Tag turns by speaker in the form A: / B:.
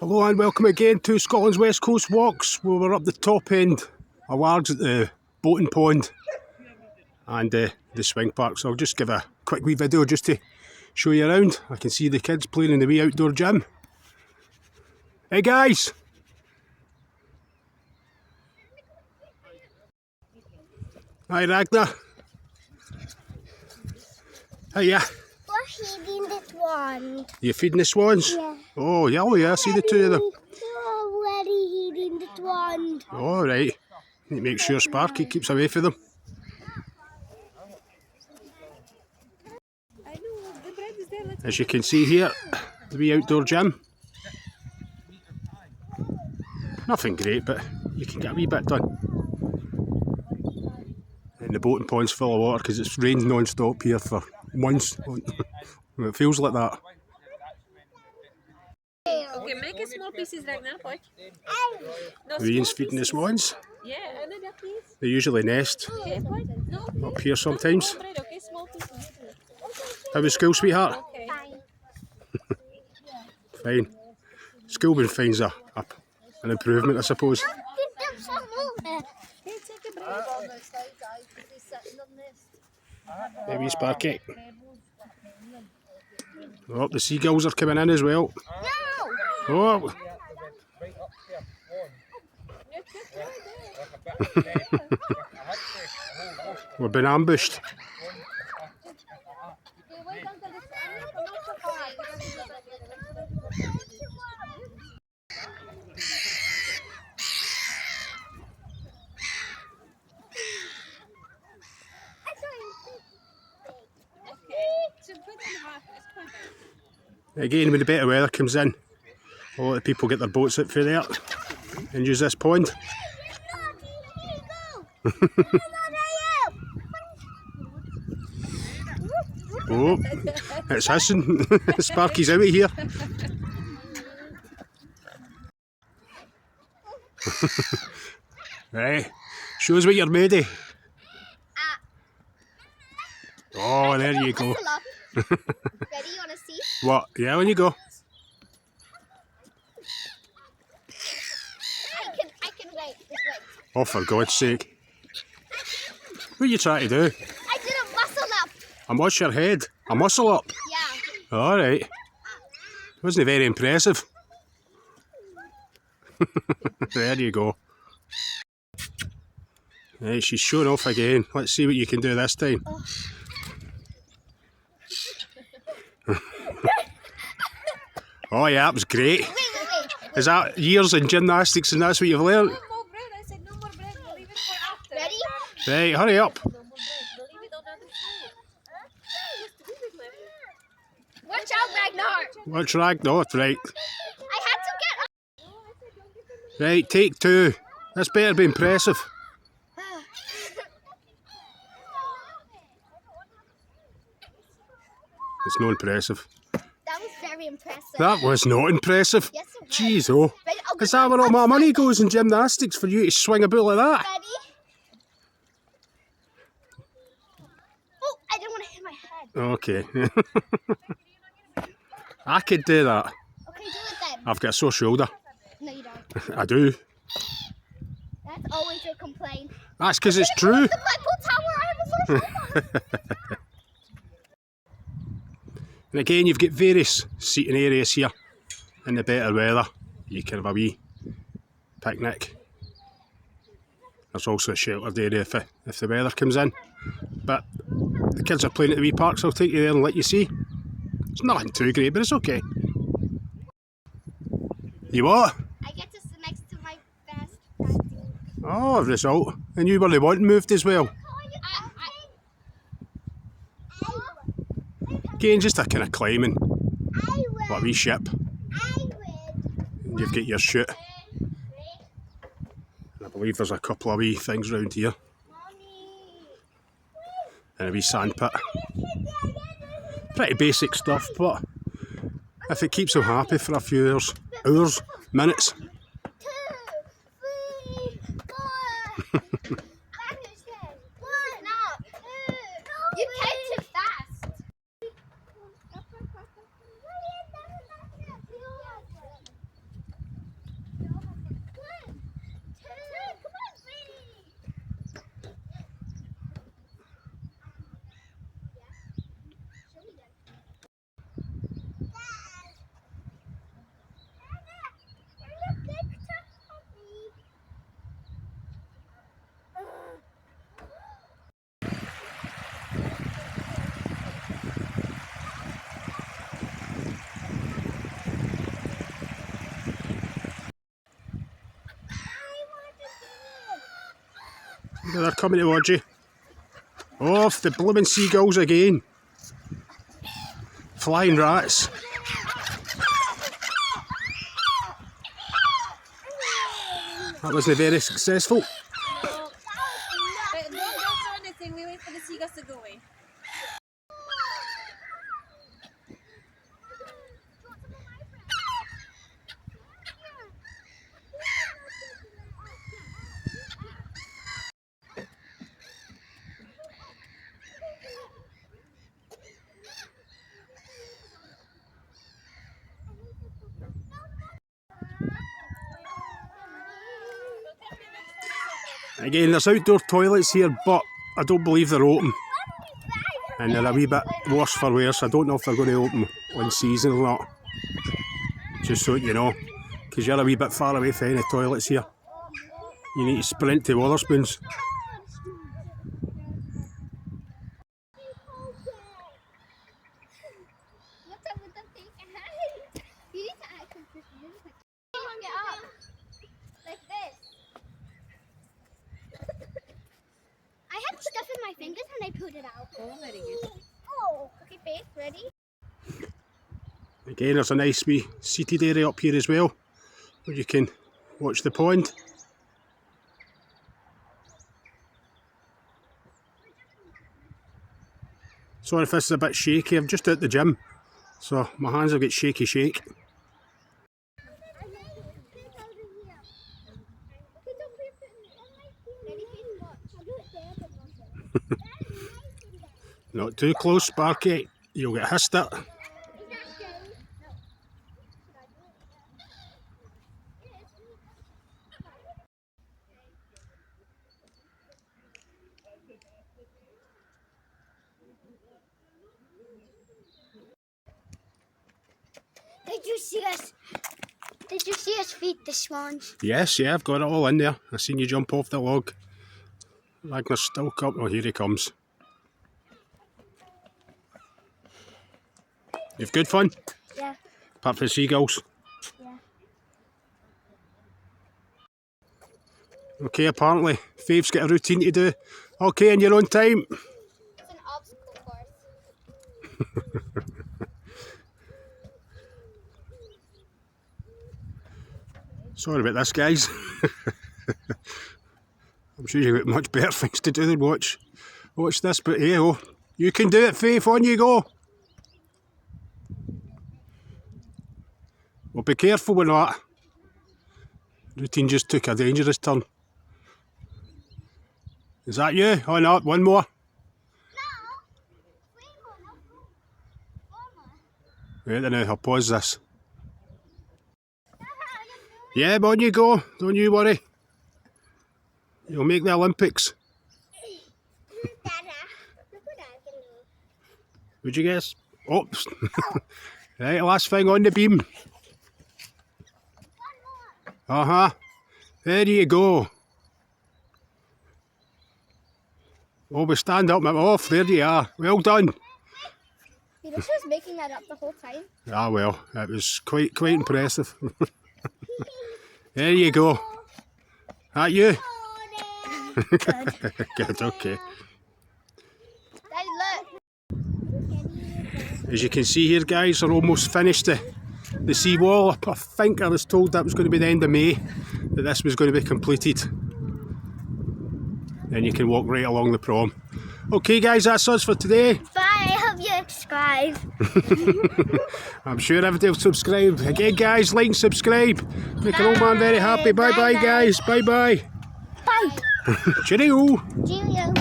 A: Hello and welcome again to Scotland's West Coast Walks, where we're up the top end of Largs at the boating pond and the swing park. So I'll just give a quick wee video just to show you around. I can see the kids playing in the wee outdoor gym. Hey guys! Hi Ragnar. Hiya.
B: We're feeding the swans.
A: You feeding the swans?
B: Yeah.
A: Oh yeah, I see the two of them.
B: We're already feeding the swans.
A: All right. Need to make sure Sparky keeps away from them. As you can see here, the wee outdoor gym. Nothing great, but you can get a wee bit done. And the boating pond's full of water because it's rained non-stop here for months. It feels like that.
C: Okay, make a small pieces right now, boy.
A: Ian's feeding the swans.
C: Yeah, please.
A: They usually nest
C: Okay, boy. No,
A: up here sometimes.
C: bread, okay, small pieces.
A: How was school, sweetheart?
C: Okay.
A: Fine. School been fine's an improvement, I suppose.
C: Take a break.
A: Maybe Sparky. Oh, the seagulls are coming in as well. Oh. We've been ambushed. Again, when the better weather comes in, a lot of people get their boats out for there and use this pond. Oh, it's hissing. Sparky's out of here. Right, show us what you're made of. Oh, there you go.
B: Ready? You want to see?
A: What? Yeah, on you go.
B: I can wait. Just wait.
A: Oh, for God's sake. What are you trying to do?
B: I didn't muscle up.
A: And what's your head? A muscle up?
B: Yeah.
A: Alright. Wasn't very impressive. There you go. Right, she's showing off again. Let's see what you can do this time. Oh yeah, that was great.
B: Wait.
A: Is that years in gymnastics and that's what you've learnt?
C: No more bread. I said no more bread. We'll leave it for after.
B: Ready?
A: Right, hurry up.
C: No more bread. We'll leave it on the other side. Just leave it left.
B: Watch out, Ragnar.
A: What's Ragnar? Right.
B: I had to get up.
A: Right, take two. This better be impressive. It's not impressive.
B: That was very impressive.
A: That was not impressive.
B: Yes, it was.
A: Jeez, oh.
B: Ready? Oh,
A: Is that where all my money goes in gymnastics for you to swing a boat like that?
B: Ready? Oh, I didn't want to hit my head.
A: Okay. I could do that.
B: Okay, do it then.
A: I've got a sore shoulder.
B: No, you don't.
A: I do.
B: That's always your complaint.
A: That's because it's true.
B: The Eiffel Tower, I have a sore shoulder.
A: And again, you've got various seating areas here in the better weather. You can have a wee picnic. There's also a sheltered area if the weather comes in. But the kids are playing at the wee park, so I'll take you there and let you see. It's nothing too great, but it's okay. You what?
B: I get to sit next to my best friend.
A: Oh, result. And you were the one moved as well. Again, just a kind of climbing. What a wee ship. And you've got your chute. And I believe there's a couple of wee things around here. And a wee sand pit. Pretty basic stuff, but if it keeps them happy for a few hours, minutes.
B: 2, 3, 4. You came too fast.
A: They're coming towards you. Off the blooming seagulls again. Flying rats. That wasn't very successful.
C: Wait, don't throw anything. We wait for the seagulls to go away.
A: Again, there's outdoor toilets here, but I don't believe they're open. And they're a wee bit worse for wear, so I don't know if they're going to open on season or not. Just so you know, because you're a wee bit far away from any toilets here. You need to sprint to Wotherspoons.
B: Stuff in my fingers and I pulled it out.
C: Oh, very good.
B: Oh, okay, babe, ready?
A: Again, there's a nice wee seated area up here as well, where you can watch the pond. Sorry if this is a bit shaky, I'm just at the gym, so my hands will get shaky shake. Not too close, Sparky. You'll get hissed at.
B: Did you see us? Did you see us feed the swans?
A: Yes, yeah, I've got it all in there. I seen you jump off the log. Ragnar's still up. Oh, here he comes. You've good fun?
B: Yeah.
A: Apart from the seagulls?
B: Yeah.
A: Okay, apparently Fave's got a routine to do. Okay, in your own time.
B: It's an obstacle course.
A: Sorry about this, guys. I'm sure you've got much better things to do than watch this, but hey, oh, you can do it, Faith, on you go. Well, be careful with that. Routine just took a dangerous turn. Is that you? Oh no, one more. Right then, I'll pause this. Yeah, on you go. Don't you worry. You'll make the Olympics. Would you guess? Oops. Right, last thing on the beam. There you go. Oh, we stand up, off. There you are. Well done.
B: He just was making that up the whole time.
A: Ah well, it was quite impressive. There you go. That you?
B: Good.
A: Good, okay.
B: Daddy, look.
A: As you can see here, guys, are almost finished the seawall. I think I was told that was going to be the end of May, that this was going to be completed. Then you can walk right along the prom. Okay guys, that's us for today.
B: Bye, I hope you subscribe.
A: I'm sure everybody will subscribe. Again guys, like and subscribe. Make an old man very happy. Bye bye guys. Bye bye.
B: Bye.
A: Cheerio.
B: Cheerio.